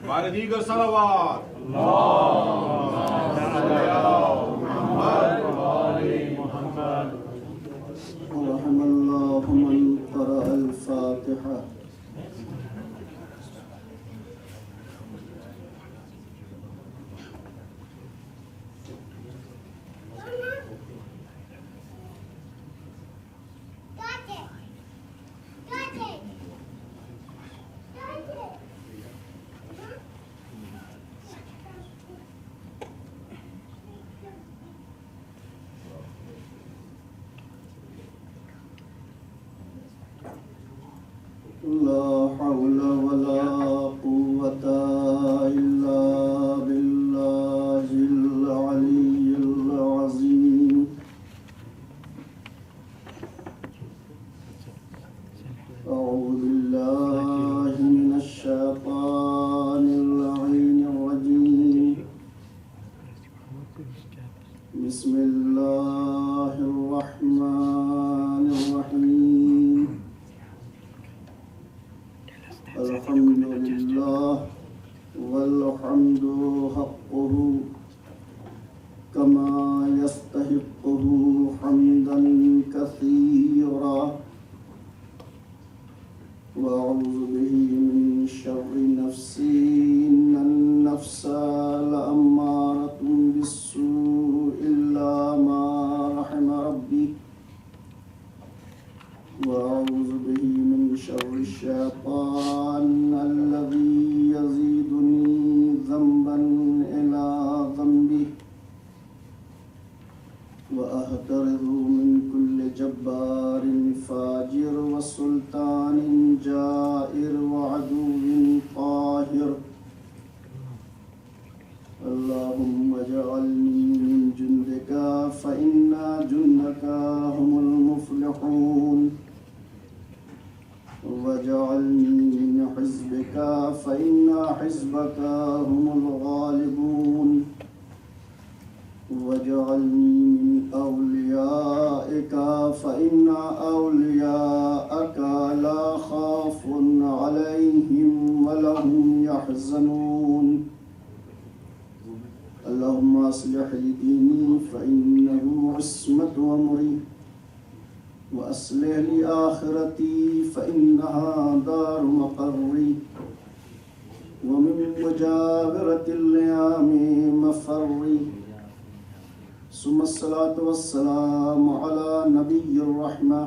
ہمارے دیگر صلوات رحم اللہ من قرأ الفاتحہ. لا حول ولا قوة إلا بالله العلي العظيم. أعوذ بالله من الشيطان اللعين الرجيم. بسم الله الرحمن الرحيم. الحمد لله والحمد حقه كما يستحقه حمدا كثيرا. وأعوذ به من شر نفسي إن النفس لأمارة بالسوء إلا ما رحم ربي. وأعوذ به من شر الشيطان الذي يزيدني ذنبا إلى ذنبه. وأهترض من كل جبار فاجر وسلطان جائر وعدو قاهر. اللهم اجعلني من جندك فإن جندك هم المفلحون. واجعلني من حزبك فإن حزبك هم الغالبون. واجعلني من أوليائك فإن أولياءك لا خوف عليهم ولا هم يحزنون. اللهم أصلح لي ديني فإنه عصمة أمري. وأصلح لي آخرتي فإنها دار مقري. ومن مجاورة الليام مفري. ثم الصلاة والسلام على نبي الرحمة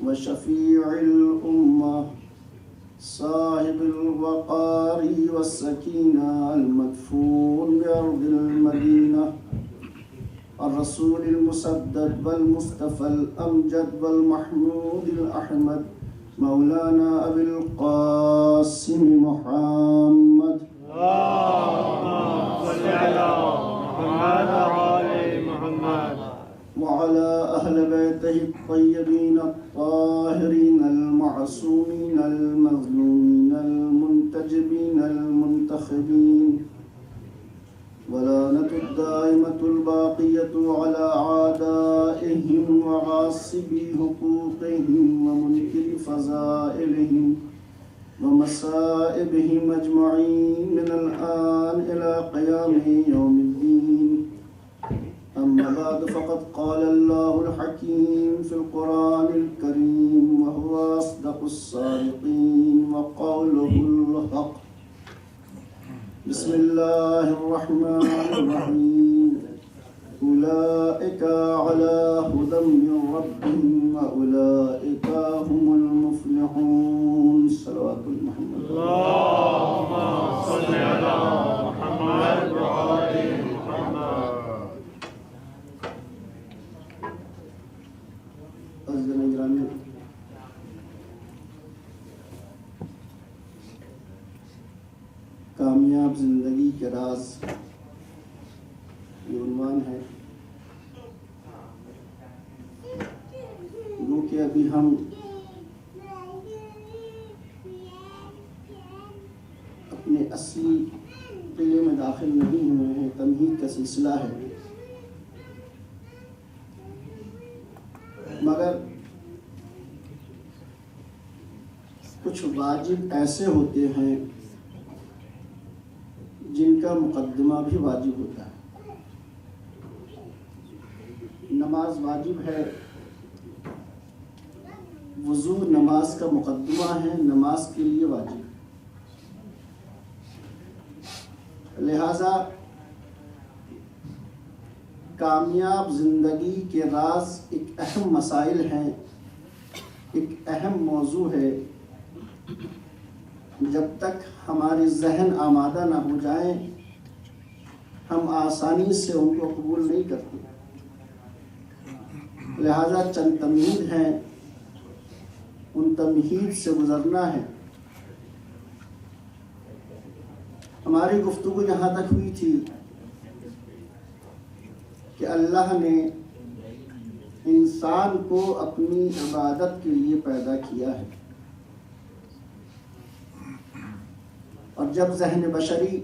وشفيع الأمة صاحب الوقار والسكينة المدفون بأرض المدينة الرسول المسدد والمصطفى الأمجد والمحمود الأحمد مولانا أبي القاسم محمد. اللهم صل على محمد وعلى محمد وعلى أهل بيته الطيبين الطاهرين المعصومين المظلومين المنتجبين المنتخبين. ولعنة الدائمة الباقية على أعدائهم وغاصبي حقوقهم ومنكر فضائلهم ومصائبهم أجمعين من الآن إلى قيام يوم الدين. أما بعد فقد قال الله الحكيم في القرآن الكريم وهو أصدق الصادقين وقوله الحق. بسم الله الرحمن الرحيم. أولئك على هدى من ربهم وأولئك هم المفلحون. صلوات محمد. اللهم صل على محمد وعلى محمد. عزیزان گرامی، کامیاب زندگی کے راز یہ عنوان ہے. کہ ابھی ہم اپنے اصلی قلعے میں داخل نہیں ہوئے ہیں، تمہید کا سلسلہ ہے. مگر کچھ واجب ایسے ہوتے ہیں جن کا مقدمہ بھی واجب ہوتا ہے. نماز واجب ہے، وضو نماز کا مقدمہ ہے، نماز کے لیے واجب ہے. لہذا کامیاب زندگی کے راز ایک اہم مسائل ہیں، ایک اہم موضوع ہے. جب تک ہمارے ذہن آمادہ نہ ہو جائیں ہم آسانی سے ان کو قبول نہیں کرتے. لہذا چند تمہید ہیں، ان تمہید سے گزرنا ہے. ہماری گفتگو یہاں تک ہوئی تھی کہ اللہ نے انسان کو اپنی عبادت کے لیے پیدا کیا ہے، اور جب ذہن بشری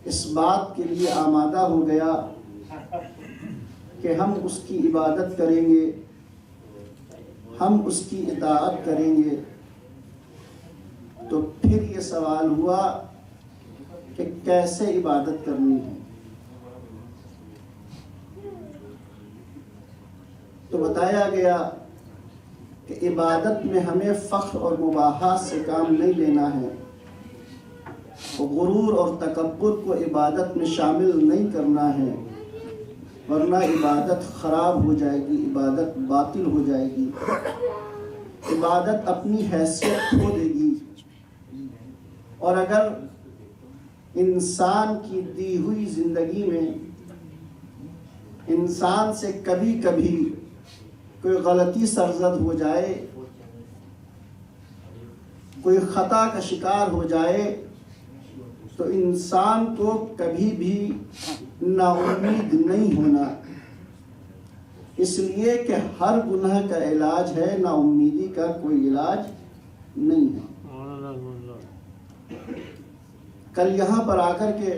اس بات کے لیے آمادہ ہو گیا کہ ہم اس کی عبادت کریں گے، ہم اس کی اطاعت کریں گے، تو پھر یہ سوال ہوا کہ کیسے عبادت کرنی ہے. تو بتایا گیا کہ عبادت میں ہمیں فخر اور مباحات سے کام نہیں لینا ہے، غرور اور تکبر کو عبادت میں شامل نہیں کرنا ہے، ورنہ عبادت خراب ہو جائے گی، عبادت باطل ہو جائے گی، عبادت اپنی حیثیت کھو دے گی. اور اگر انسان کی دی ہوئی زندگی میں انسان سے کبھی کبھی کوئی غلطی سرزد ہو جائے، کوئی خطا کا شکار ہو جائے، تو انسان کو کبھی بھی نا امید نہیں ہونا. اس لیے کہ ہر گناہ کا علاج ہے، نا امیدی کا کوئی علاج نہیں ہے. کل یہاں پر آ کر کے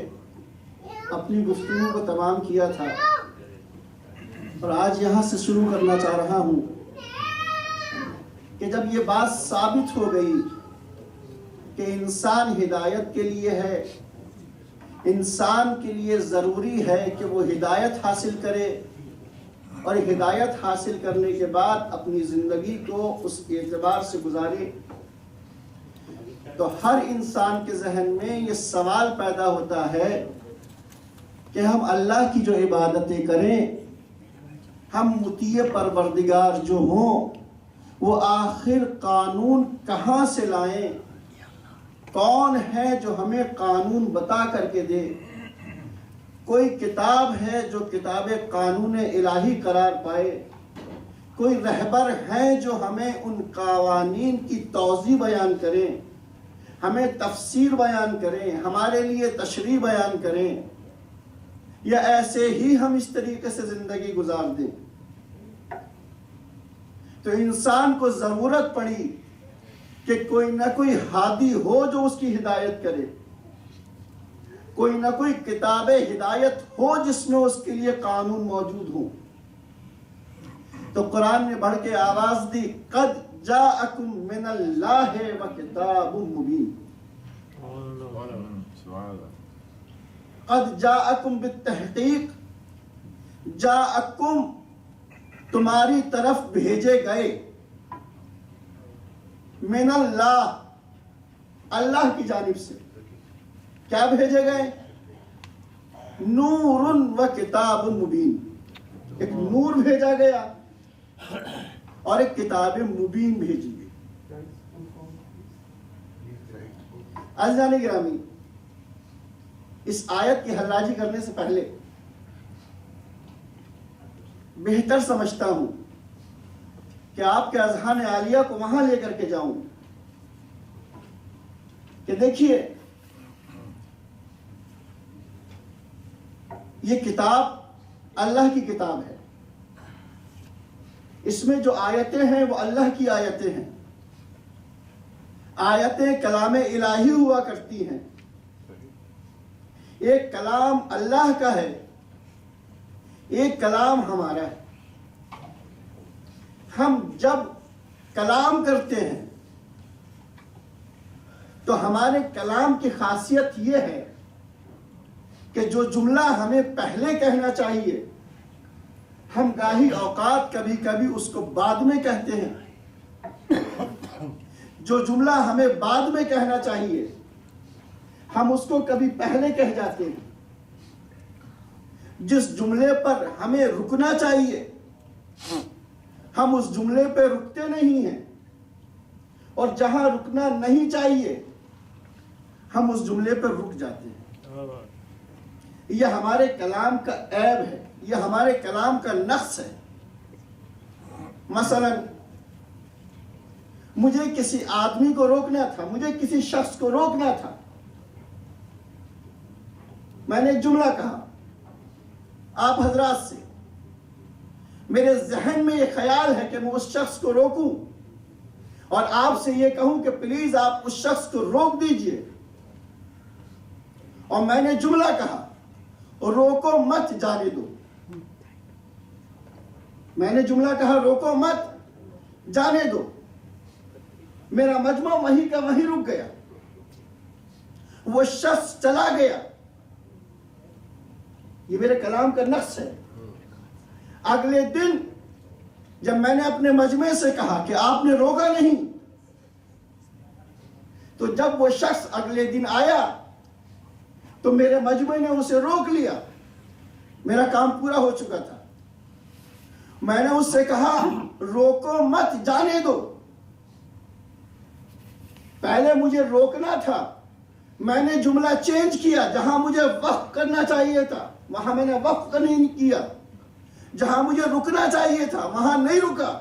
اپنی گفتگو کو تمام کیا تھا، اور آج یہاں سے شروع کرنا چاہ رہا ہوں کہ جب یہ بات ثابت ہو گئی کہ انسان ہدایت کے لیے ہے، انسان کے لیے ضروری ہے کہ وہ ہدایت حاصل کرے، اور ہدایت حاصل کرنے کے بعد اپنی زندگی کو اس کے اعتبار سے گزارے، تو ہر انسان کے ذہن میں یہ سوال پیدا ہوتا ہے کہ ہم اللہ کی جو عبادتیں کریں، ہم مطیع پروردگار جو ہوں، وہ آخر قانون کہاں سے لائیں؟ کون ہے جو ہمیں قانون بتا کر کے دے؟ کوئی کتاب ہے جو کتاب قانون الہی قرار پائے؟ کوئی رہبر ہیں جو ہمیں ان قوانین کی توضیح بیان کریں، ہمیں تفسیر بیان کریں، ہمارے لیے تشریح بیان کریں، یا ایسے ہی ہم اس طریقے سے زندگی گزار دیں؟ تو انسان کو ضرورت پڑی کہ کوئی نہ کوئی ہادی ہو جو اس کی ہدایت کرے، کوئی نہ کوئی کتاب ہدایت ہو جس میں اس کے لیے قانون موجود ہو. تو قرآن نے بڑھ کے آواز دی، قد جاءکم من اللہ وکتاب مبین. قد جاءکم بالتحقیق، جاءکم تمہاری طرف بھیجے گئے، من اللہ اللہ کی جانب سے. کیا بھیجے گئے؟ نور و کتاب مبین. ایک نور بھیجا گیا اور ایک کتاب مبین بھیجی گئی. عزیزان گرامی، اس آیت کی حلاجی کرنے سے پہلے بہتر سمجھتا ہوں کہ آپ کے اذہان عالیہ کو وہاں لے کر کے جاؤں کہ دیکھیے، یہ کتاب اللہ کی کتاب ہے، اس میں جو آیتیں ہیں وہ اللہ کی آیتیں ہیں. آیتیں کلام الہی ہوا کرتی ہیں. ایک کلام اللہ کا ہے، ایک کلام ہمارا ہے. ہم جب کلام کرتے ہیں تو ہمارے کلام کی خاصیت یہ ہے کہ جو جملہ ہمیں پہلے کہنا چاہیے ہم گاہی اوقات کبھی کبھی اس کو بعد میں کہتے ہیں، جو جملہ ہمیں بعد میں کہنا چاہیے ہم اس کو کبھی پہلے کہہ جاتے ہیں، جس جملے پر ہمیں رکنا چاہیے ہم اس جملے پہ رکتے نہیں ہیں، اور جہاں رکنا نہیں چاہیے ہم اس جملے پر رک جاتے ہیں۔ یہ ہمارے کلام کا عیب ہے، یہ ہمارے کلام کا نقص ہے۔ مثلا مجھے کسی آدمی کو روکنا تھا، مجھے کسی شخص کو روکنا تھا، میں نے ایک جملہ کہا آپ حضرات سے، میرے ذہن میں یہ خیال ہے کہ میں اس شخص کو روکوں اور آپ سے یہ کہوں کہ پلیز آپ اس شخص کو روک دیجئے، اور میں نے جملہ کہا روکو مت جانے دو، میں نے جملہ کہا روکو مت جانے دو، میرا مجمع وہیں کا وہیں رک گیا، وہ شخص چلا گیا، یہ میرے کلام کا نقص ہے۔ اگلے دن جب میں نے اپنے مجمع سے کہا کہ آپ نے روکا نہیں، تو جب وہ شخص اگلے دن آیا تو میرے مجمع نے اسے روک لیا، میرا کام پورا ہو چکا تھا۔ میں نے اس سے کہا روکو مت جانے دو، پہلے مجھے روکنا تھا، میں نے جملہ چینج کیا، جہاں مجھے وقف کرنا چاہیے تھا وہاں میں نے وقف نہیں کیا، جہاں مجھے رکنا چاہیے تھا وہاں نہیں رکا،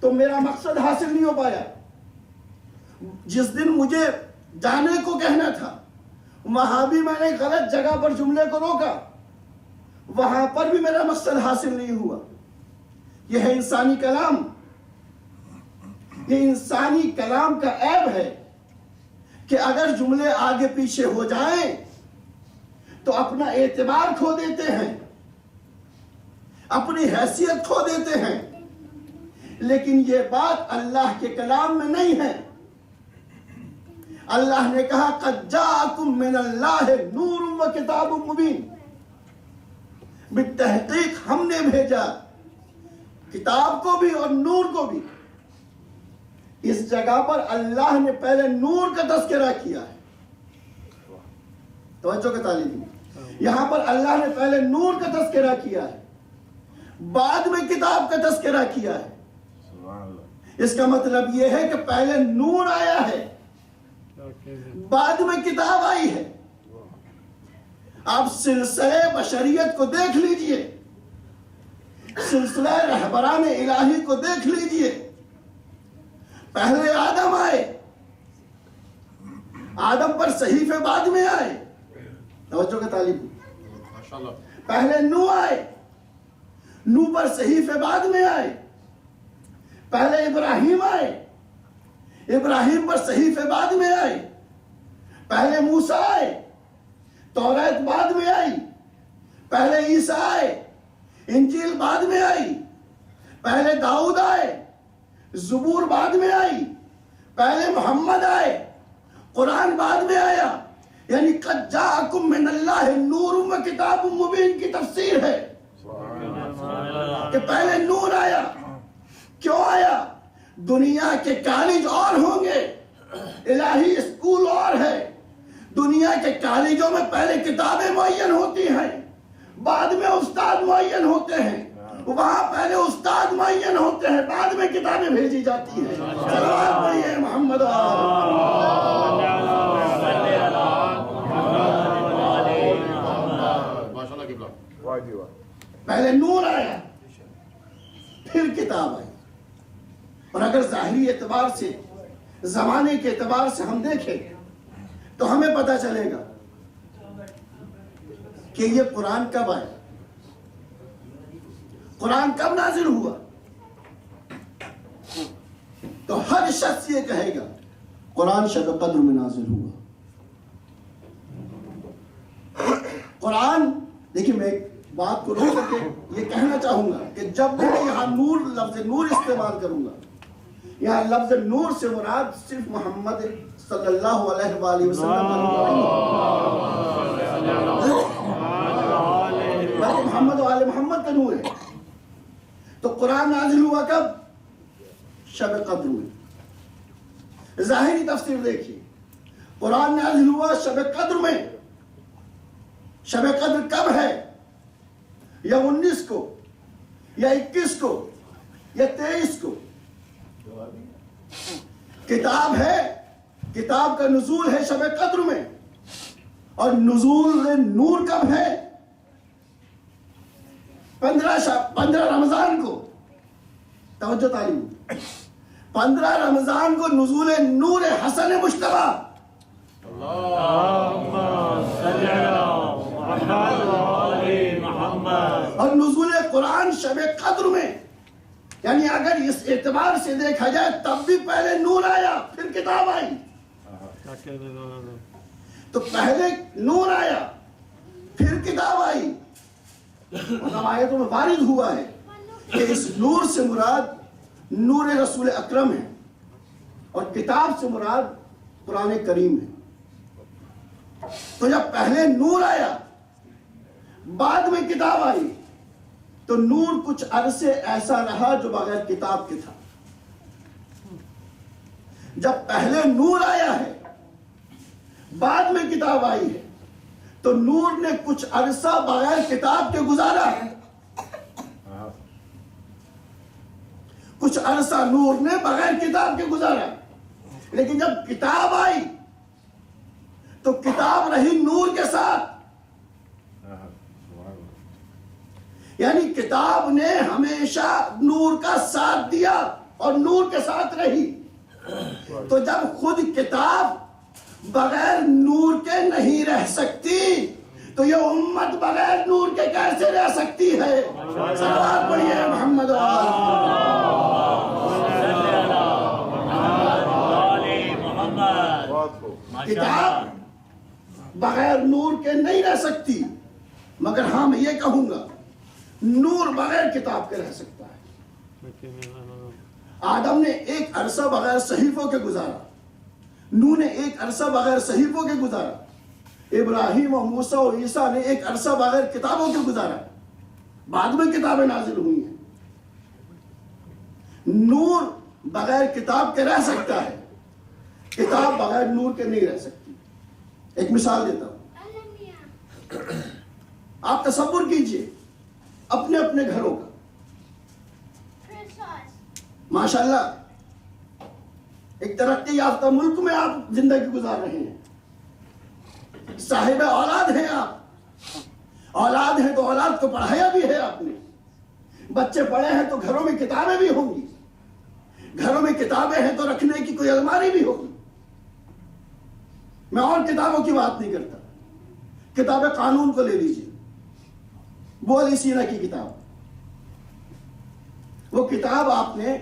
تو میرا مقصد حاصل نہیں ہو پایا۔ جس دن مجھے جانے کو کہنا تھا وہاں بھی میں نے غلط جگہ پر جملے کو روکا، وہاں پر بھی میرا مقصد حاصل نہیں ہوا۔ یہ ہے انسانی کلام، یہ انسانی کلام کا عیب ہے کہ اگر جملے آگے پیچھے ہو جائیں تو اپنا اعتبار کھو دیتے ہیں، اپنی حیثیت کھو دیتے ہیں، لیکن یہ بات اللہ کے کلام میں نہیں ہے۔ اللہ نے کہا قد جاءکم من اللہ نور و کتاب مبین، بالتحقیق ہم نے بھیجا کتاب کو بھی اور نور کو بھی۔ اس جگہ پر اللہ نے پہلے نور کا تذکرہ کیا ہے، توجہ کا تعلیم، یہاں پر اللہ نے پہلے نور کا تذکرہ کیا ہے، بعد میں کتاب کا تذکرہ کیا ہے۔ اس کا مطلب یہ ہے کہ پہلے نور آیا ہے، بعد میں کتاب آئی ہے۔ آپ سلسلہ بشریت کو دیکھ لیجئے، سلسلہ رہبران الہی کو دیکھ لیجئے، پہلے آدم آئے، آدم پر صحیفے بعد میں آئے، توجہ کا تعلیم، پہلے نوح آئے، نوح پر صحیفے بعد میں آئے، پہلے ابراہیم آئے، ابراہیم پر صحیفے بعد میں آئے، پہلے موسیٰ آئے، توریت بعد میں آئی، پہلے عیسیٰ آئے، انجیل بعد میں آئی، پہلے داؤد آئے، زبور بعد میں آئی، پہلے محمد آئے، قرآن بعد میں آیا۔ یعنی قد جاءکم من اللہ نور و کتاب مبین کی تفسیر ہے کہ پہلے نور آیا۔ کیوں آیا؟ دنیا کے کالج اور ہوں گے، الہی اسکول اور ہے۔ دنیا کے کالجوں میں پہلے کتابیں معین ہوتی ہیں، بعد میں استاد معین ہوتے ہیں، وہاں پہلے استاد معین ہوتے ہیں، بعد میں کتابیں بھیجی جاتی ہیں۔ صلوات پڑھیے محمد پہلے نور آیا پھر کتاب آئی۔ اور اگر ظاہری اعتبار سے، زمانے کے اعتبار سے ہم دیکھیں تو ہمیں پتہ چلے گا کہ یہ قرآن کب آیا، قرآن کب نازل ہوا۔ تو ہر شخص یہ کہے گا قرآن شب قدر میں نازل ہوا۔ قرآن دیکھیں، میں ایک بات کو روک کر کے یہ کہنا چاہوں گا کہ جب بھی میں یہاں نور لفظ نور استعمال کروں گا، یہاں لفظ نور سے مراد صرف محمد صلی اللہ علیہ وآلہ وسلم بلکہ محمد و آل محمد کا نور ہے۔ تو قرآن نازل ہوا کب؟ شب قدر میں۔ ظاہری تفسیر دیکھیے، قرآن نازل ہوا شب قدر میں۔ شب قدر کب ہے؟ یا 19 کو، یا 21 کو، یا 23 کو؟ کتاب ہے، کتاب کا نزول ہے شب قدر میں، اور نزول نور کب ہے؟ 15 رمضان کو۔ توجہ تعلیم، 15 رمضان کو نزول نور حسن مجتبی اور نزول قرآن شب قدر میں۔ یعنی اگر اس اعتبار سے دیکھا جائے تب بھی پہلے نور آیا پھر کتاب آئی۔ تو پہلے نور آیا پھر کتاب آئی۔ مطلب آیتوں میں وارد ہوا ہے کہ اس نور سے مراد نور رسول اکرم ہے، اور کتاب سے مراد قرآن کریم ہے۔ تو جب پہلے نور آیا بعد میں کتاب آئی، تو نور کچھ عرصے ایسا رہا جو بغیر کتاب کے تھا۔ جب پہلے نور آیا ہے بعد میں کتاب آئی ہے، تو نور نے کچھ عرصہ بغیر کتاب کے گزارا ہے۔ کچھ عرصہ نور نے بغیر کتاب کے گزارا، لیکن جب کتاب آئی تو کتاب رہی نور کے ساتھ۔ یعنی کتاب نے ہمیشہ نور کا ساتھ دیا اور نور کے ساتھ رہی۔ تو جب خود کتاب بغیر نور کے نہیں رہ سکتی تو یہ امت بغیر نور کے کیسے رہ سکتی ہے؟ صلوات پڑھیے محمد کتاب بغیر نور کے نہیں رہ سکتی، مگر ہاں میں یہ کہوں گا نور بغیر کتاب کے رہ سکتا ہے۔ آدم نے ایک عرصہ بغیر صحیفوں کے گزارا، نوح نے ایک عرصہ بغیر صحیفوں کے گزارا، ابراہیم و موسیٰ و عیسیٰ نے ایک عرصہ بغیر کتابوں کے گزارا، بعد میں کتابیں نازل ہوئی ہیں۔ نور بغیر کتاب کے رہ سکتا ہے، کتاب بغیر نور کے نہیں رہ سکتی۔ ایک مثال دیتا ہوں، آپ تصور کیجئے اپنے اپنے گھروں کا، ماشاءاللہ ایک ترقی یافتہ ملک میں آپ زندگی گزار رہے ہیں، صاحب اولاد ہیں آپ، اولاد ہیں تو اولاد کو پڑھایا بھی ہے آپ نے، بچے پڑھے ہیں تو گھروں میں کتابیں بھی ہوں گی، گھروں میں کتابیں ہیں تو رکھنے کی کوئی الماری بھی ہوگی۔ میں اور کتابوں کی بات نہیں کرتا، کتاب قانون کو لے لیجیے، وہ علی سینا کی کتاب، وہ کتاب آپ نے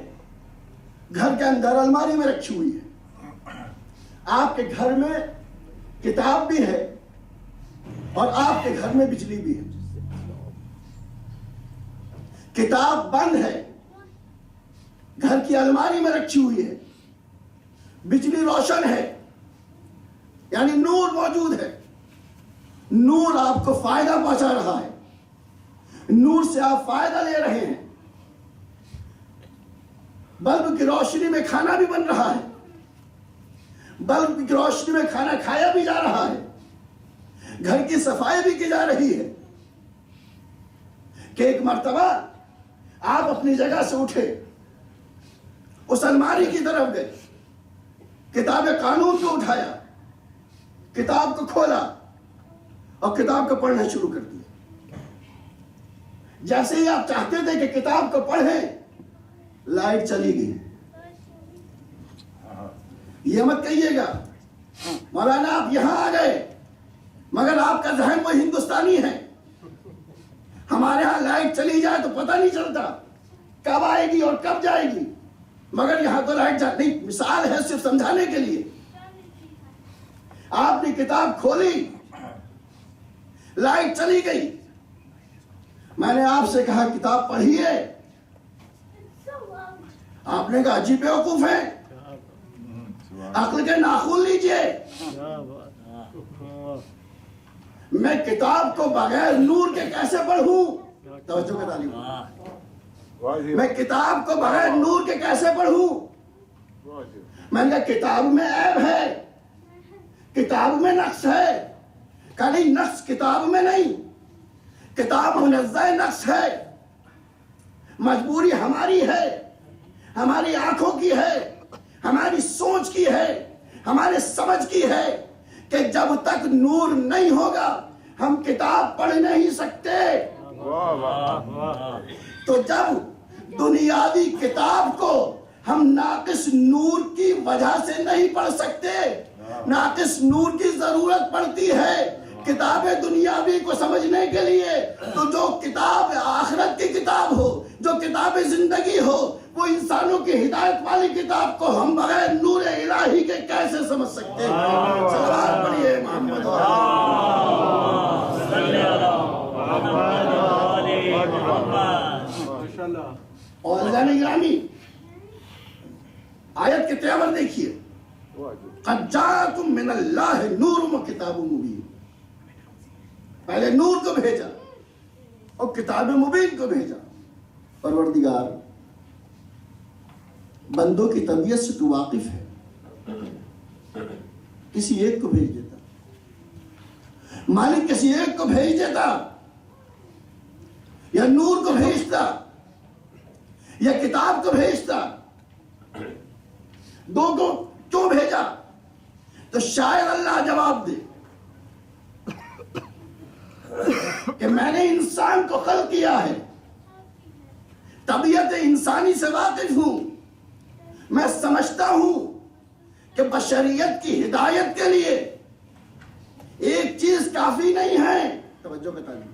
گھر کے اندر الماری میں رکھی ہوئی ہے۔ آپ کے گھر میں کتاب بھی ہے اور آپ کے گھر میں بجلی بھی ہے۔ کتاب بند ہے، گھر کی الماری میں رکھی ہوئی ہے، بجلی روشن ہے، یعنی نور موجود ہے۔ نور آپ کو فائدہ پہنچا رہا ہے، نور سے آپ فائدہ لے رہے ہیں، بلب کی روشنی میں کھانا بھی بن رہا ہے، بلب کی روشنی میں کھانا کھایا بھی جا رہا ہے، گھر کی صفائی بھی کی جا رہی ہے۔ کہ ایک مرتبہ آپ اپنی جگہ سے اٹھے، اس الماری کی طرف گئے، کتاب قانون کو اٹھایا، کتاب کو کھولا اور کتاب کو پڑھنا شروع کر دیا۔ جیسے ہی آپ چاہتے تھے کہ کتاب کو پڑھیں، لائٹ چلی گئی۔ یہ مت کہیے گا مولانا آپ یہاں آ گئے مگر آپ کا ذہن وہ ہندوستانی ہے، ہمارے ہاں لائٹ چلی جائے تو پتہ نہیں چلتا کب آئے گی اور کب جائے گی، مگر یہاں تو لائٹ نہیں۔ مثال ہے صرف سمجھانے کے لیے۔ آپ نے کتاب کھولی، لائٹ چلی گئی، میں نے آپ سے کہا کتاب پڑھیے، آپ نے کہا جی بیوقوف ہیں، عقل کے ناخن لیجئے۔ میں کتاب کو بغیر نور کے کیسے پڑھوں؟ توجہ کے تعلیم، میں کتاب کو بغیر نور کے کیسے پڑھوں؟ میں نے کہا کتاب میں عیب ہے، کتاب میں نقص ہے۔ کہ نہیں، نقص کتاب میں نہیں، کتاب منزہ نقص ہے۔ مجبوری ہماری ہے، ہماری آنکھوں کی ہے، ہماری سوچ کی ہے، ہمارے سمجھ کی ہے کہ جب تک نور نہیں ہوگا ہم کتاب پڑھ نہیں سکتے۔ تو جب دنیاوی کتاب کو ہم ناقص نور کی وجہ سے نہیں پڑھ سکتے، ناقص نور کی ضرورت پڑتی ہے کتاب دنیاوی کو سمجھنے کے لیے، تو جو کتاب آخرت کی کتاب ہو، جو کتاب زندگی ہو، وہ انسانوں کی ہدایت والی کتاب کو ہم بغیر نور الہی کے کیسے سمجھ سکتے ہیں؟ صلوات پڑھیے محمد اور عزیزان گرامی، آیت کے تیور دیکھیے، قد جاءکم من اللہ نور و کتاب مبین۔ پہلے نور کو بھیجا اور کتاب مبین کو بھیجا۔ پروردگار، بندوں کی طبیعت سے تو واقف ہے، کسی ایک کو بھیج دیتا، مالک کسی ایک کو بھیج دیتا، یا نور کو بھیجتا یا کتاب کو بھیجتا، دو کو کیوں بھیجا؟ تو شاید اللہ جواب دے کہ میں نے انسان کو خلق کیا ہے، طبیعت انسانی سے واقف ہوں، میں سمجھتا ہوں کہ بشریت کی ہدایت کے لیے ایک چیز کافی نہیں ہے۔ توجہ بتائیے،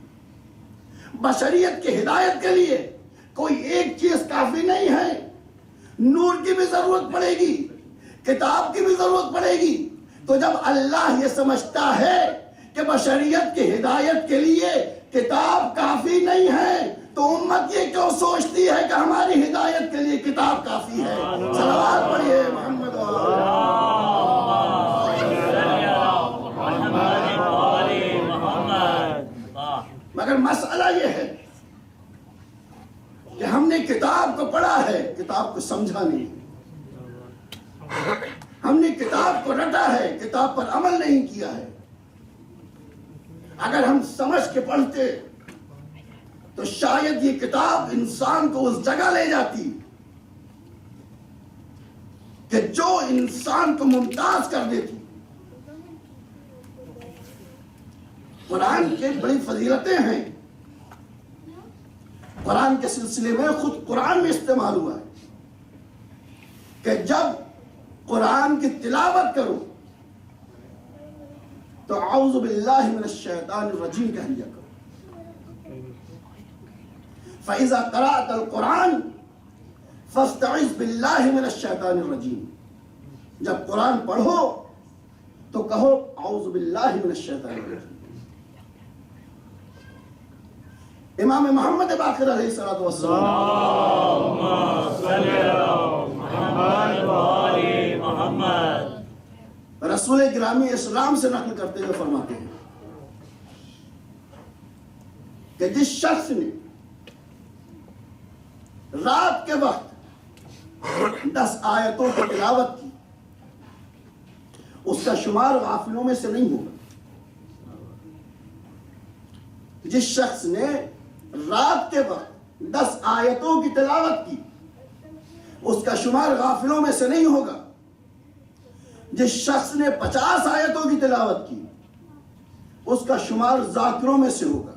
بشریت کی ہدایت کے لیے کوئی ایک چیز کافی نہیں ہے، نور کی بھی ضرورت پڑے گی، کتاب کی بھی ضرورت پڑے گی۔ تو جب اللہ یہ سمجھتا ہے کہ بشریت کی ہدایت کے لیے کتاب کافی نہیں ہے، تو امت یہ کیوں سوچتی ہے کہ ہماری ہدایت کے لیے کتاب کافی ہے؟ صلوات پڑھیے محمد مگر مسئلہ یہ ہے کہ ہم نے کتاب کو پڑھا ہے، کتاب کو سمجھا نہیں، ہم نے کتاب کو رٹا ہے، کتاب پر عمل نہیں کیا ہے۔ اگر ہم سمجھ کے پڑھتے تو شاید یہ کتاب انسان کو اس جگہ لے جاتی کہ جو انسان کو ممتاز کر دیتی۔ قرآن کے بڑی فضیلتیں ہیں، قرآن کے سلسلے میں خود قرآن میں استعمال ہوا ہے کہ جب قرآن کی تلاوت کرو تو اعوذ باللہ من الشیطان الرجیم کہہ لیا کرو۔ فَإِذَا قَرَأْتَ الْقُرْآنَ فَاسْتَعِذْ بِاللَّهِ مِنَ الشَّيْطَانِ الرَّجِيمِ۔ جب قرآن پڑھو تو کہو اعوذ باللہ من الشیطان الرجیم۔ امام محمد باقر علیہ الصلوۃ والسلام رسول گرامی اسلام سے نقل کرتے ہوئے فرماتے ہیں کہ جس شخص نے رات کے وقت 10 آیتوں کی تلاوت کی اس کا شمار غافلوں میں سے نہیں ہوگا۔ جس شخص نے رات کے وقت 10 آیتوں کی تلاوت کی اس کا شمار غافلوں میں سے نہیں ہوگا۔ جس شخص نے 50 آیتوں کی تلاوت کی اس کا شمار ذاکروں میں سے ہوگا۔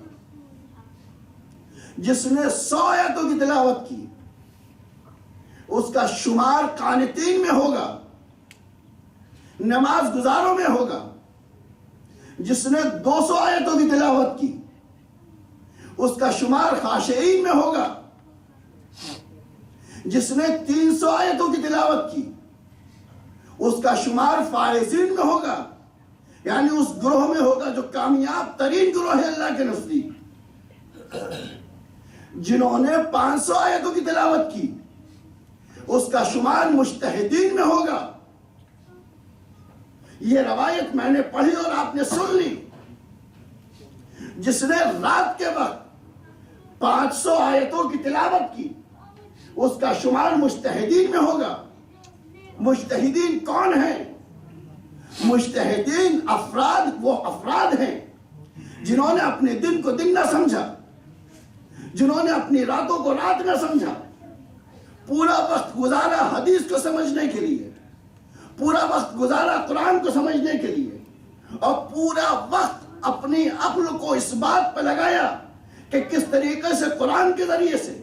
جس نے 100 آیتوں کی تلاوت کی اس کا شمار قانتین میں ہوگا، نماز گزاروں میں ہوگا۔ جس نے 200 آیتوں کی تلاوت کی اس کا شمار خاشعین میں ہوگا۔ جس نے 300 آیتوں کی تلاوت کی اس کا شمار فائزین میں ہوگا، یعنی اس گروہ میں ہوگا جو کامیاب ترین گروہ ہے اللہ کے نزدیک۔ جنہوں نے 500 آیتوں کی تلاوت کی، اس کا شمار مجتہدین میں ہوگا۔ یہ روایت میں نے پڑھی اور آپ نے سن لی۔ جس نے رات کے وقت 500 آیتوں کی تلاوت کی، اس کا شمار مجتہدین میں ہوگا۔ مجتہدین کون ہیں؟ مجتہدین وہ افراد ہیں جنہوں نے اپنے دن کو دن نہ سمجھا، جنہوں نے اپنی راتوں کو رات نہ سمجھا، پورا وقت گزارا حدیث کو سمجھنے کے لیے، پورا وقت گزارا قرآن کو سمجھنے کے لیے، اور پورا وقت اپنی عقل کو اس بات پہ لگایا کہ کس طریقے سے قرآن کے ذریعے سے،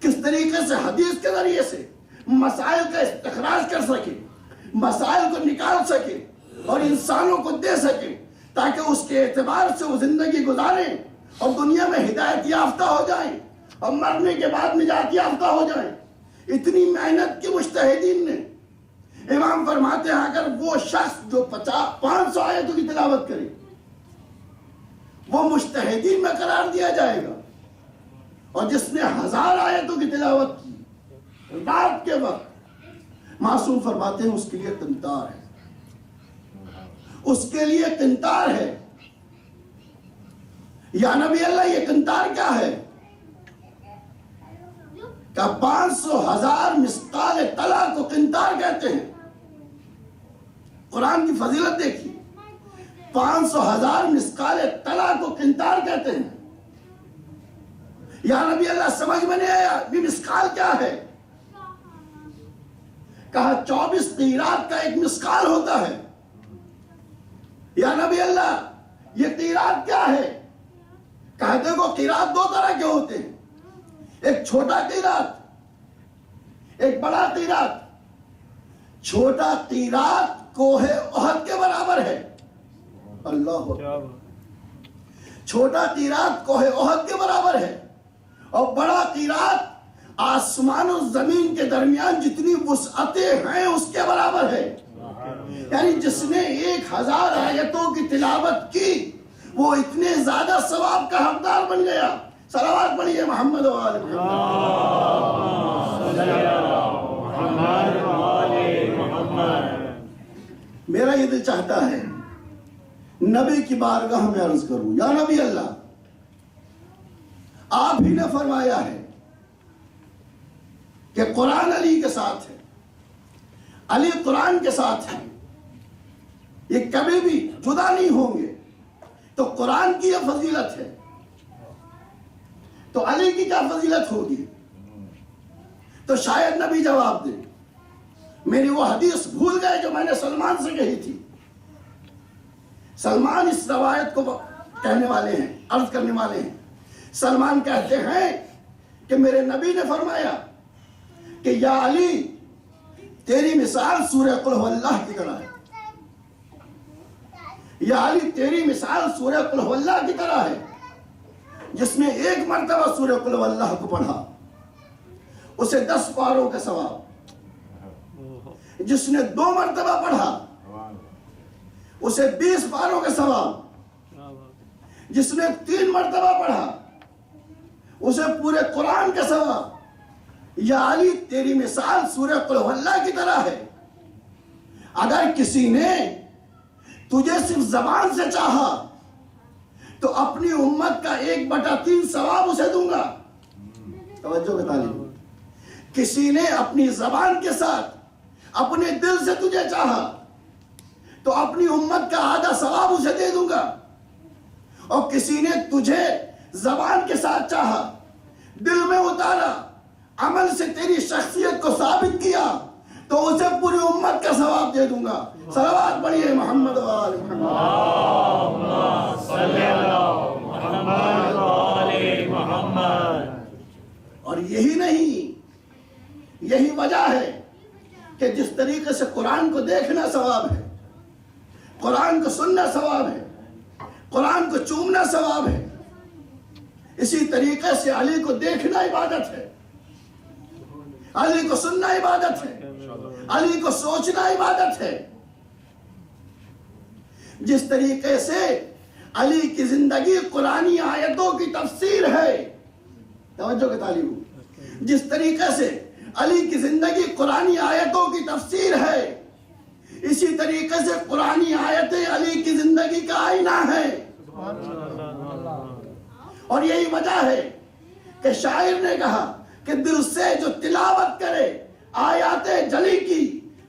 کس طریقے سے حدیث کے ذریعے سے مسائل کا استخراج کر سکے، مسائل کو نکال سکے اور انسانوں کو دے سکے، تاکہ اس کے اعتبار سے وہ زندگی گزاریں اور دنیا میں ہدایت یافتہ ہو جائیں اور مرنے کے بعد نجات یافتہ ہو جائیں۔ اتنی محنت کی مجتہدین نے۔ امام فرماتے ہیں اگر وہ شخص جو 500 آیتوں کی تلاوت کرے وہ مجتہدین میں قرار دیا جائے گا، اور جس نے 1000 آیتوں کی تلاوت کی رات کے وقت، معصوم فرماتے ہیں اس کے لیے قنطار ہے، اس کے لیے قنطار ہے۔ یا نبی اللہ یہ قنطار کیا ہے؟ کہ 500,000 مثقال طلا کو قنطار کہتے ہیں۔ قرآن کی فضیلت دیکھیے، 500,000 مثقال طلا کو قنطار کہتے ہیں۔ یا نبی اللہ سمجھ میں نہیں آیا یہ مثقال کیا ہے؟ کہا 24 قیرات کا ایک مثقال ہوتا ہے۔ یا نبی اللہ یہ قیرات کیا ہے؟ کہا دیکھو قیرات 2 طرح کے ہوتے ہیں، ایک چھوٹا قیرات، ایک بڑا قیرات۔ چھوٹا قیرات کوہ احد کے برابر ہے۔ اللہ اکبر۔ چھوٹا قیرات کوہ احد کے برابر ہے، اور بڑا قیرات آسمان و زمین کے درمیان جتنی وسعتیں ہیں اس کے برابر ہے۔ یعنی جس نے 1000 آیتوں کی تلاوت کی وہ اتنے زیادہ ثواب کا حقدار بن گیا۔ صلوات پڑھیے محمد و آل محمد۔ میرا یہ دل چاہتا ہے نبی کی بارگاہ میں عرض کروں، یا نبی اللہ آپ ہی نے فرمایا ہے کہ قرآن علی کے ساتھ ہے، علی قرآن کے ساتھ ہے، یہ کبھی بھی جدا نہیں ہوں گے، تو قرآن کی یہ فضیلت ہے تو علی کی کیا فضیلت ہوگی؟ تو شاید نبی جواب دے۔ میری وہ حدیث بھول گئے جو میں نے سلمان سے کہی تھی۔ سلمان اس روایت کو کہنے والے ہیں، عرض کرنے والے ہیں۔ سلمان کہتے ہیں کہ میرے نبی نے فرمایا کہ یا علی تیری مثال سورہ قل هو اللہ کی طرح ہے، یا علی تیری مثال سورہ قل هو اللہ کی طرح ہے۔ جس نے 1 مرتبہ سورہ قل هو اللہ کو پڑھا اسے 10 پاروں کا ثواب، جس نے 2 مرتبہ پڑھا اسے 20 پاروں کا ثواب، جس نے 3 مرتبہ پڑھا اسے پورے قرآن کا ثواب۔ یا علی تیری مثال سورہ قل هو اللہ کی طرح ہے۔ اگر کسی نے تجھے صرف زبان سے چاہا تو اپنی امت کا 1/3 ثواب اسے دوں گا۔ توجہ کے طالب، کسی نے اپنی زبان کے ساتھ اپنے دل سے تجھے چاہا تو اپنی امت کا آدھا ثواب اسے دے دوں گا، اور کسی نے تجھے زبان کے ساتھ چاہا، دل میں اتارا، عمل سے تیری شخصیت کو ثابت کیا تو اسے پوری امت کا ثواب دے دوں گا۔ صلوات پڑھیے محمد و آل محمد۔ اور یہی نہیں، یہی وجہ ہے کہ جس طریقے سے قرآن کو دیکھنا ثواب ہے، قرآن کو سننا ثواب ہے، قرآن کو چومنا ثواب ہے، اسی طریقے سے علی کو دیکھنا عبادت ہے، علی کو سننا عبادت ہے، علی کو سوچنا عبادت ہے۔ جس طریقے سے علی کی زندگی قرآنی آیتوں کی تفسیر ہے، توجہ کے طالب، جس طریقے سے علی کی زندگی قرآنی آیتوں کی تفسیر ہے، اسی طریقے سے قرآنی آیتیں علی کی زندگی کا آئینہ ہے۔ اور یہی وجہ ہے کہ شاعر نے کہا کہ دل سے جو تلاوت کرے آیات جلی کی،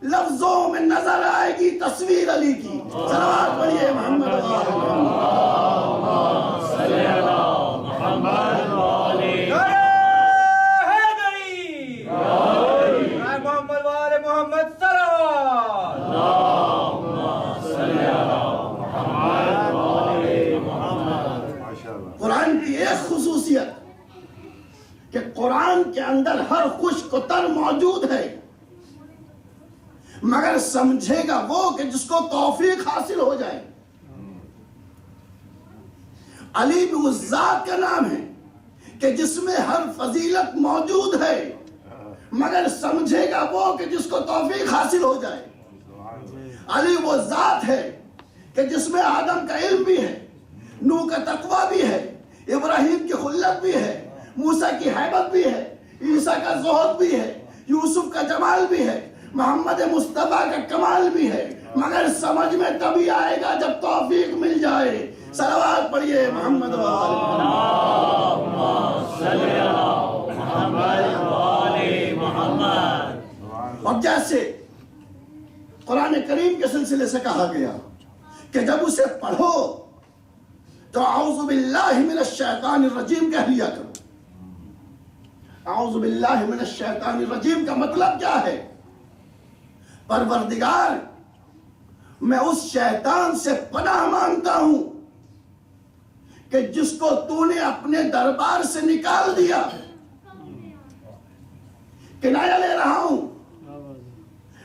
لفظوں میں نظر آئے گی تصویر علی کی۔ صلوات پڑھیے محمد صلی اللہ محمد قرآن کی ایک خصوصیت کہ قرآن کے اندر ہر خشک و تر موجود ہے، مگر سمجھے گا وہ کہ جس کو توفیق حاصل ہو جائے۔ علی بھی اس ذات کا نام ہے کہ جس میں ہر فضیلت موجود ہے، مگر سمجھے گا وہ کہ جس کو توفیق حاصل ہو جائے۔ علی وہ ذات ہے کہ جس میں آدم کا علم بھی ہے، نوح کا تقوی بھی ہے، ابراہیم کی خلت بھی ہے، موسیٰ کی حیبت بھی ہے، عیسیٰ کا زہد بھی ہے، یوسف کا جمال بھی ہے، محمد مصطفیٰ کا کمال بھی ہے، مگر سمجھ میں تبھی آئے گا جب توفیق مل جائے۔ صلوات پڑھیے محمد اور جیسے قرآن کریم کے سلسلے سے کہا گیا کہ جب اسے پڑھو تو اعوذ باللہ من الشیطان الرجیم کہہ لیا کرو۔ اعوذ باللہ من الشیطان الرجیم کا مطلب کیا ہے؟ پروردگار میں اس شیطان سے پناہ مانگتا ہوں کہ جس کو تو نے اپنے دربار سے نکال دیا۔ کنایہ لے رہا ہوں،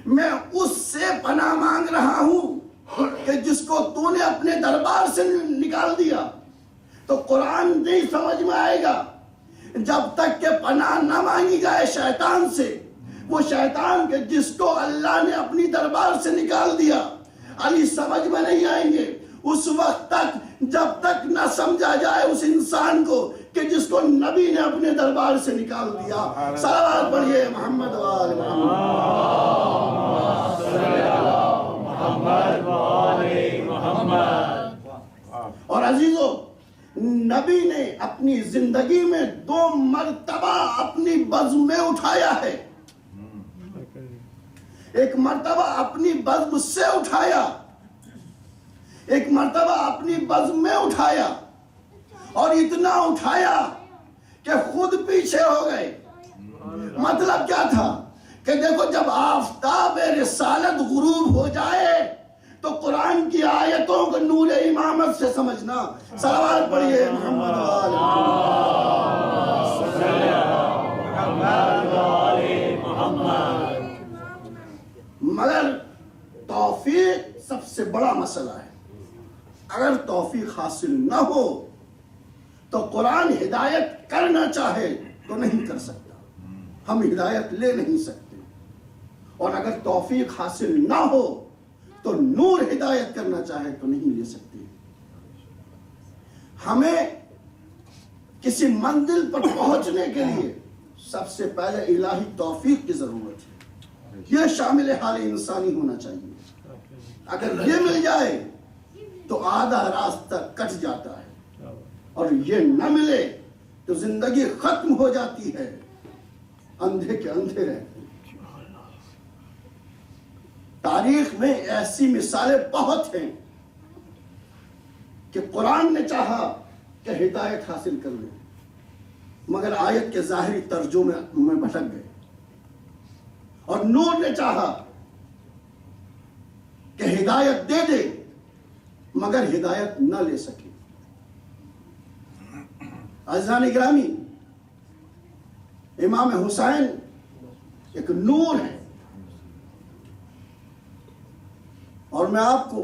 میں اس سے پناہ مانگ رہا ہوں کہ جس کو تو نے اپنے دربار سے نکال دیا۔ تو قرآن نہیں سمجھ میں آئے گا جب تک کہ پناہ نہ مانگی جائے شیطان سے۔ وہ شیطان کہ جس کو اللہ نے اپنی دربار سے نکال دیا، علی سمجھ میں نہیں آئیں گے اس وقت تک جب تک نہ سمجھا جائے اس انسان کو کہ جس کو نبی نے اپنے دربار سے نکال دیا۔ صلوات پڑھیے محمد وآل محمد۔ اور عزیزو، نبی نے اپنی زندگی میں 2 مرتبہ اپنی بزم میں اٹھایا ہے۔ ایک مرتبہ اپنی بزم سے اٹھایا، ایک مرتبہ اپنی بزم میں اٹھایا، اور اتنا اٹھایا کہ خود پیچھے ہو گئے۔ مطلب کیا تھا کہ دیکھو جب آفتاب رسالت غروب ہو جائے تو قرآن کی آیتوں کو نور امامت سے سمجھنا۔ صلوات پڑھیے محمد مگر توفیق سب سے بڑا مسئلہ ہے۔ اگر توفیق حاصل نہ ہو تو قرآن ہدایت کرنا چاہے تو نہیں کر سکتا، ہم ہدایت لے نہیں سکتے۔ اور اگر توفیق حاصل نہ ہو تو نور ہدایت کرنا چاہے تو نہیں لے سکتے۔ ہمیں کسی منزل پر پہنچنے کے لیے سب سے پہلے الہی توفیق کی ضرورت ہے۔ یہ شامل حال انسانی ہونا چاہیے۔ اگر یہ مل جائے تو آدھا راستہ کٹ جاتا ہے، اور یہ نہ ملے تو زندگی ختم ہو جاتی ہے، اندھے کے اندھے رہتے ہیں۔ تاریخ میں ایسی مثالیں بہت ہیں کہ قرآن نے چاہا کہ ہدایت حاصل کر لیں، مگر آیت کے ظاہری ترجمے میں بھٹک گئے، اور نور نے چاہا کہ ہدایت دے دے مگر ہدایت نہ لے سکے۔ عزیزان گرامی، امام حسین ایک نور ہے، اور میں آپ کو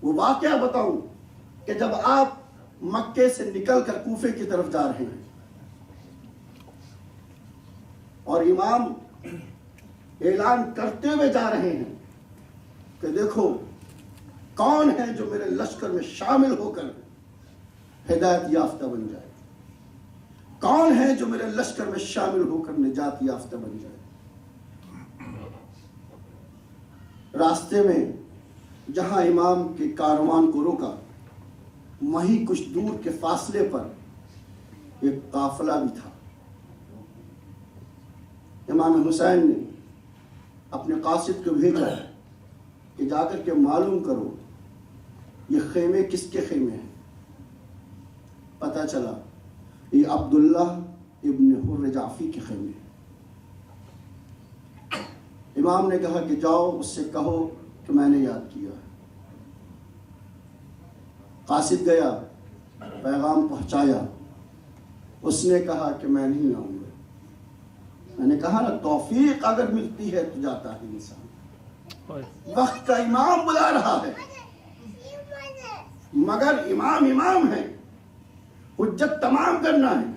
وہ واقعہ بتاؤں کہ جب آپ مکے سے نکل کر کوفے کی طرف جا رہے ہیں اور امام اعلان کرتے ہوئے جا رہے ہیں کہ دیکھو کون ہے جو میرے لشکر میں شامل ہو کر ہدایت یافتہ بن جائے۔ کون ہے جو میرے لشکر میں شامل ہو کر نجات یافتہ بن جائے؟ راستے میں جہاں امام کے کاروان کو روکا، وہیں کچھ دور کے فاصلے پر ایک قافلہ بھی تھا۔ امام حسین نے اپنے قاصد کو بھیجا کہ جا کر کے معلوم کرو یہ خیمے کس کے خیمے ہیں۔ پتہ چلا یہ عبداللہ ابن حر جعفی کے خیمے ہیں۔ امام نے کہا کہ جاؤ اس سے کہو کہ میں نے یاد کیا۔ قاصد گیا، پیغام پہنچایا۔ اس نے کہا کہ میں نہیں آؤں گا۔ میں نے کہا نا، توفیق اگر ملتی ہے تو جاتا ہے انسان۔ وقت کا امام بلا رہا ہے، مگر امام ہے، حجت تمام کرنا ہے۔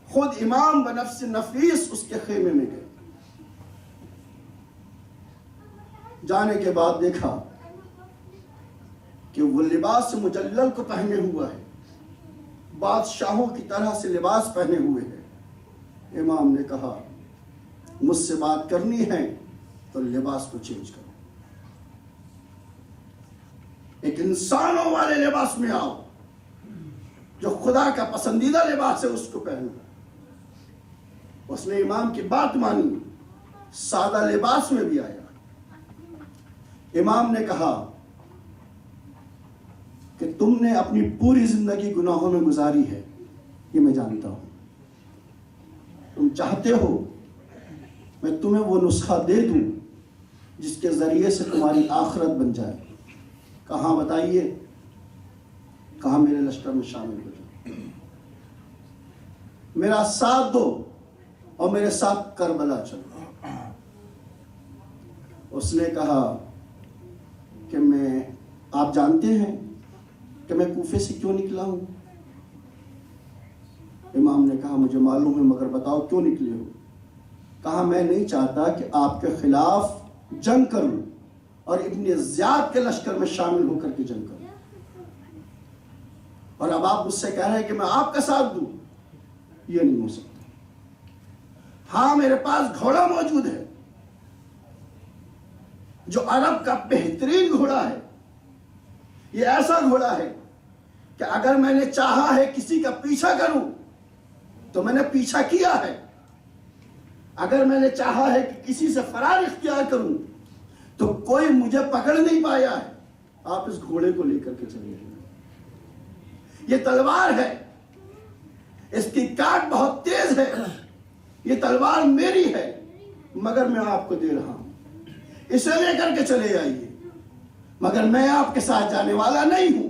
خود امام بنفس نفیس اس کے خیمے میں گئے۔ جانے کے بعد دیکھا کہ وہ لباس مجلل کو پہنے ہوا ہے، بادشاہوں کی طرح سے لباس پہنے ہوئے ہے۔ امام نے کہا مجھ سے بات کرنی ہے تو لباس کو چینج کرو، ایک انسانوں والے لباس میں آؤ، جو خدا کا پسندیدہ لباس ہے اس کو پہنو۔ اس نے امام کی بات مانی، سادہ لباس میں بھی آیا۔ امام نے کہا کہ تم نے اپنی پوری زندگی گناہوں میں گزاری ہے، یہ میں جانتا ہوں۔ تم چاہتے ہو میں تمہیں وہ نسخہ دے دوں جس کے ذریعے سے تمہاری آخرت بن جائے۔ کہاں بتائیے؟ کہاں میرے لشکر میں شامل ہو جاؤ، میرا ساتھ دو اور میرے ساتھ کربلا چلو۔ اس نے کہا کہ آپ جانتے ہیں کہ میں کوفے سے کیوں نکلا ہوں؟ امام نے کہا مجھے معلوم ہے، مگر بتاؤ کیوں نکلے ہو؟ کہا میں نہیں چاہتا کہ آپ کے خلاف جنگ کروں اور ابن زیاد کے لشکر میں شامل ہو کر کے جنگ کروں، اور اب آپ مجھ سے کہہ رہے ہیں کہ میں آپ کا ساتھ دوں، یہ نہیں ہو سکتا۔ ہاں میرے پاس گھوڑا موجود ہے جو عرب کا بہترین گھوڑا ہے، یہ ایسا گھوڑا ہے کہ اگر میں نے چاہا ہے کسی کا پیچھا کروں تو میں نے پیچھا کیا ہے، اگر میں نے چاہا ہے کہ کسی سے فرار اختیار کروں تو کوئی مجھے پکڑ نہیں پایا ہے۔ آپ اس گھوڑے کو لے کر کے چلے جائیں، یہ تلوار ہے، اس کی کاٹ بہت تیز ہے، یہ تلوار میری ہے مگر میں آپ کو دے رہا ہوں، اسے لے کر کے چلے آئیے، مگر میں آپ کے ساتھ جانے والا نہیں ہوں،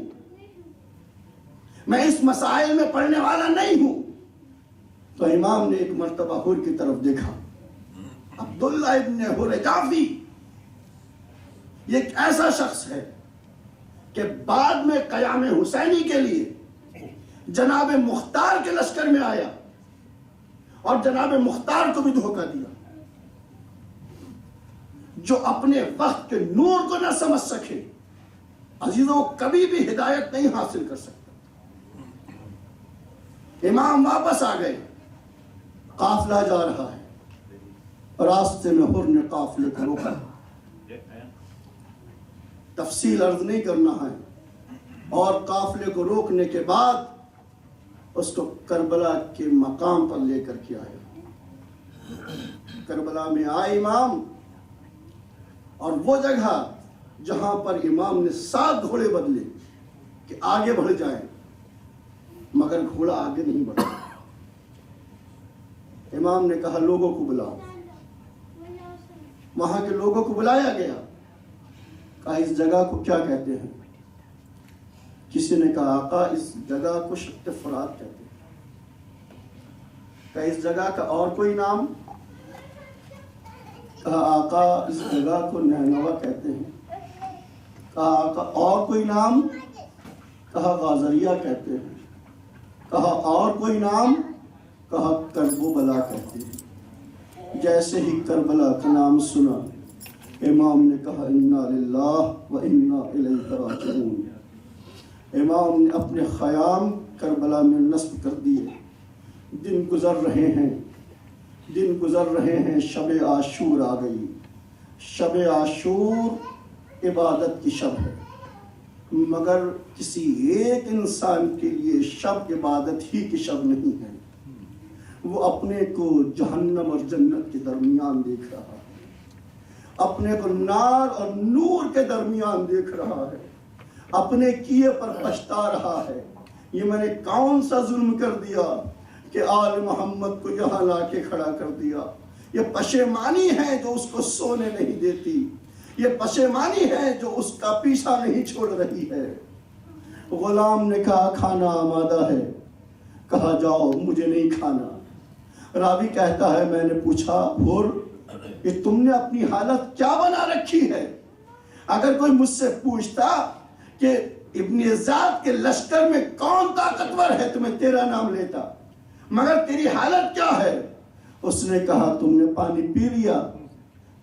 میں اس مسائل میں پڑھنے والا نہیں ہوں۔ تو امام نے ایک مرتبہ حر کی طرف دیکھا، عبداللہ ابن حر جعفی یہ ایک ایسا شخص ہے کہ بعد میں قیام حسینی کے لیے جناب مختار کے لشکر میں آیا اور جناب مختار کو بھی دھوکہ دیا۔ جو اپنے وقت کے نور کو نہ سمجھ سکے عزیزوں کبھی بھی ہدایت نہیں حاصل کر سکتا۔ امام واپس آ گئے، قافلہ جا رہا ہے، راستے میں حر نے قافلے کو روکا۔ تفصیل عرض نہیں کرنا ہے، اور قافلے کو روکنے کے بعد اس کو کربلا کے مقام پر لے کر کے آیا۔ کربلا میں آئے امام، اور وہ جگہ جہاں پر امام نے 7 گھوڑے بدلے کہ آگے بڑھ جائیں، مگر گھوڑا آگے نہیں بڑھا۔ امام نے کہا لوگوں کو بلاؤ، وہاں کے لوگوں کو بلایا گیا۔ کہا اس جگہ کو کیا کہتے ہیں؟ کسی نے کہا آقا اس جگہ کو شط فرات کہتے ہیں۔ کہا اس جگہ کا اور کوئی نام؟ کہا آقا اس جگہ کو نینوا کہتے ہیں۔ کہا آقا اور کوئی نام؟ کہا غازریہ کہتے ہیں۔ کہا اور کوئی نام؟ کہا کرب و بلا کہتے ہیں۔ جیسے ہی کربلا کا نام سنا امام نے کہا انا للہ و انا الیہ راجعون۔ امام نے اپنے خیام کربلا میں نصب کر دیے دن گزر رہے ہیں، شب عاشور آ گئی۔ شب عاشور عبادت کی شب ہے، مگر کسی ایک انسان کے لیے شب عبادت ہی کی شب نہیں ہے۔ وہ اپنے کو جہنم اور جنت کے درمیان دیکھ رہا ہے، اپنے کو نار اور نور کے درمیان دیکھ رہا ہے، اپنے کیے پر پچھتا رہا ہے۔ یہ میں نے کون سا ظلم کر دیا کہ آل محمد کو یہاں لا کے کھڑا کر دیا۔ یہ پشیمانی ہے جو اس کو سونے نہیں دیتی، یہ پشیمانی ہے جو اس کا پیچھا نہیں چھوڑ رہی ہے۔ غلام نے کہا کھانا آمادہ ہے، کہا جاؤ مجھے نہیں کھانا۔ راوی کہتا ہے میں نے پوچھا حر کہ تم نے اپنی حالت کیا بنا رکھی ہے؟ اگر کوئی مجھ سے پوچھتا کہ ابن زیاد کے لشکر میں کون طاقتور ہے تو میں تیرا نام لیتا، مگر تیری حالت کیا ہے؟ اس نے کہا تم نے پانی پی لیا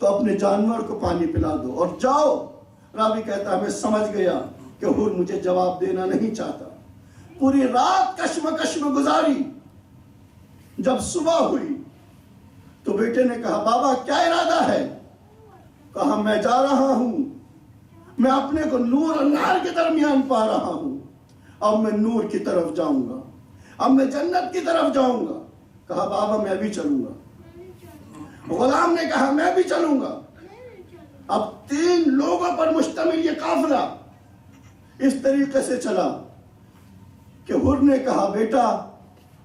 تو اپنے جانور کو پانی پلا دو اور جاؤ۔ راوی کہتا ہے میں سمجھ گیا کہ حر مجھے جواب دینا نہیں چاہتا۔ پوری رات کشمکش میں گزاری۔ جب صبح ہوئی تو بیٹے نے کہا بابا کیا ارادہ ہے؟ کہا میں جا رہا ہوں، میں اپنے کو نور اور نار کے درمیان پا رہا ہوں، اب میں نور کی طرف جاؤں گا، اب میں جنت کی طرف جاؤں گا۔ کہا بابا میں بھی چلوں گا۔ غلام نے کہا میں بھی چلوں گا۔ اب 3 لوگوں پر مشتمل یہ قافلہ اس طریقے سے چلا کہ حر نے کہا بیٹا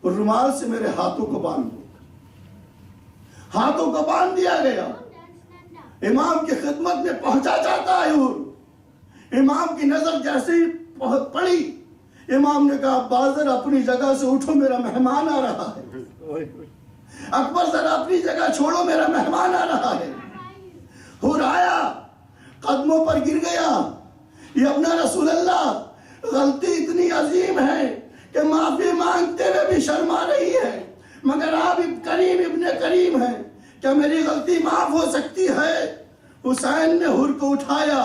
رومال سے میرے ہاتھوں کو باندھ دو۔ ہاتھوں کو باندھ دیا گیا۔ امام کی خدمت میں پہنچا جاتا ہے حر۔ امام کی نظر جیسے ہی پڑی، امام نے کہا عباس ذرا اپنی جگہ سے اٹھو میرا مہمان آ رہا ہے، اکبر ذرا اپنی جگہ چھوڑو میرا مہمان آ رہا ہے۔ حر آیا، قدموں پر گر گیا، یہ اپنا رسول اللہ غلطی اتنی عظیم ہے کہ معافی مانگتے ہوئے بھی شرم آ رہی ہے، مگر آپ کریم ابن کریم ہیں، کیا میری غلطی معاف ہو سکتی ہے؟ حسین نے حر کو اٹھایا،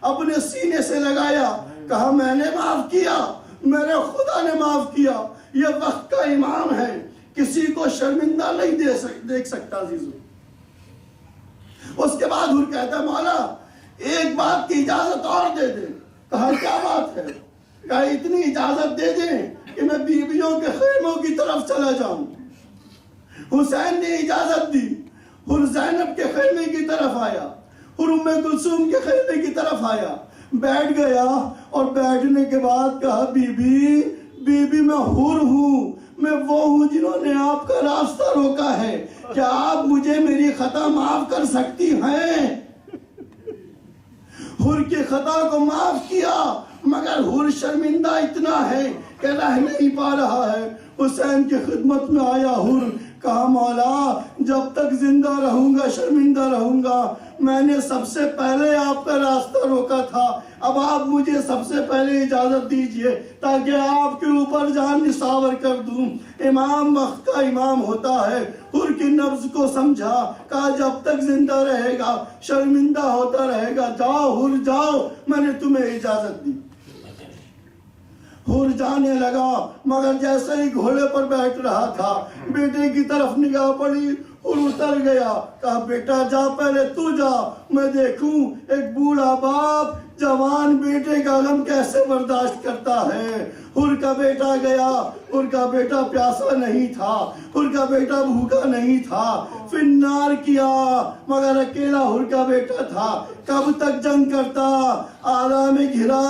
اپنے سینے سے لگایا، کہا میں نے معاف کیا، میرے خدا نے معاف کیا۔ یہ وقت کا امام ہے، کسی کو شرمندہ نہیں دیکھ سکتا عزیزو۔ اس کے بعد حر کہتا ہے مولا ایک بات کی اجازت اور دے دیں۔ کہا کیا بات ہے؟ کہا اتنی اجازت دے دیں کہ میں بیویوں کے خیموں کی طرف چلا جاؤں۔ حسین نے اجازت دی۔ حر زینب کے خیمے کی طرف آیا، حر ام کلثوم کے خیمے کی طرف آیا، بیٹھ گیا اور بیٹھنے کے بعد کہا بی بی میں حر ہوں، میں وہ ہوں جنہوں نے آپ کا راستہ روکا ہے، کیا آپ مجھے میری خطا معاف کر سکتی ہیں؟ حر کی خطا کو معاف کیا، مگر حر شرمندہ اتنا ہے کہ رہ نہیں پا رہا ہے۔ حسین کی خدمت میں آیا حر، کہا مولا جب تک زندہ رہوں گا شرمندہ رہوں گا، میں نے سب سے پہلے آپ کا راستہ روکا تھا، اب آپ مجھے سب سے پہلے اجازت دیجئے تاکہ آپ کے اوپر جان نثار کر دوں۔ امام وقت کا امام ہوتا ہے۔ حر کی نبض کو سمجھا، کہا جب تک زندہ رہے گا شرمندہ ہوتا رہے گا، جاؤ حر جاؤ، میں نے تمہیں اجازت دی۔ حر جانے لگا، مگر جیسے ہی گھوڑے پر بیٹھ رہا تھا بیٹے کی طرف نگاہ پڑی، حر اتر گیا، کہا بیٹا جا پہلے تو جا، میں دیکھوں ایک بوڑھا باپ جوان بیٹے کا غم کیسے برداشت کرتا ہے۔ حر کا بیٹا گیا، حر کا بیٹا پیاسا نہیں تھا، حر کا بیٹا بھوکا نہیں تھا، فنار کیا، مگر اکیلا حر کا بیٹا تھا۔ کب تک جنگ کرتا، آرا میں گھرا،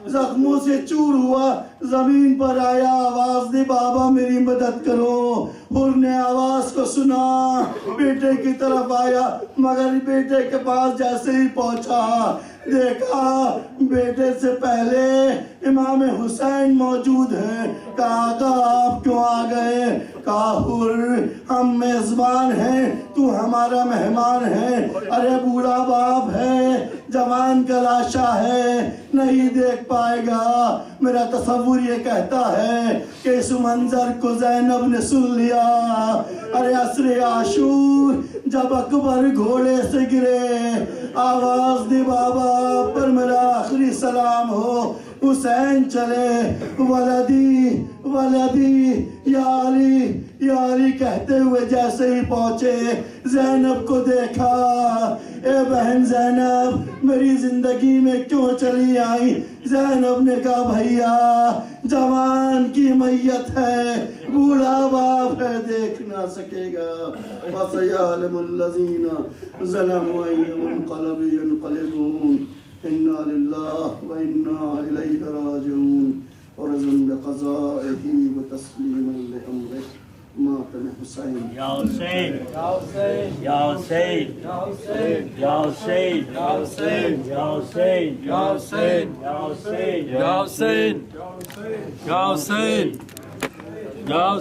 زخموں سے چور ہوا، زمین پر آیا، آواز دی بابا میری مدد کرو۔ حر نے آواز کو سنا، بیٹے کی طرف آیا، مگر بیٹے کے پاس جیسے ہی پہنچا دیکھا بیٹے سے پہلے امام حسین موجود ہیں۔ کہا آقا آپ کیوں آ گئے؟ کہا حر ہم میزبان ہیں، تو ہمارا مہمان ہے۔ ارے بوڑھا باپ ہے، جوان کا لاشا ہے، نہیں دیکھ پائے گا۔ میرا تصور یہ کہتا ہے کہ اس منظر کو زینب نے سن لیا۔ ارے عصر عاشور جب اکبر گھوڑے سے گرے، آواز دی بابا پر میرا آخری سلام ہو۔ حسین چلے، ولدی ولدی یا علی کہتے ہوئے جیسے ہی پہنچے زینب کو دیکھا. اے بہن زینب میری زندگی میں کیوں چلی آئی؟ زینب نے کہا بھیا جوان کی میت ہے، بوڑھا باپ ہے، دیکھ نہ سکے گا. وَسَيَعْلَمُ الَّذِينَ ظَلَمُوا أَيَّ مُنقَلَبٍ يَنقَلِبُونَ. إِنَّا لِلَّهِ وَإِنَّا إِلَيْهِ رَاجِعُونَ. ورضا بقضائه وتسليما لأمره. ماتم حسین. یا حسین یا حسین یا حسین یا حسین یا حسین یا حسین یا حسین یا حسین یا حسین یا حسین یا حسین یا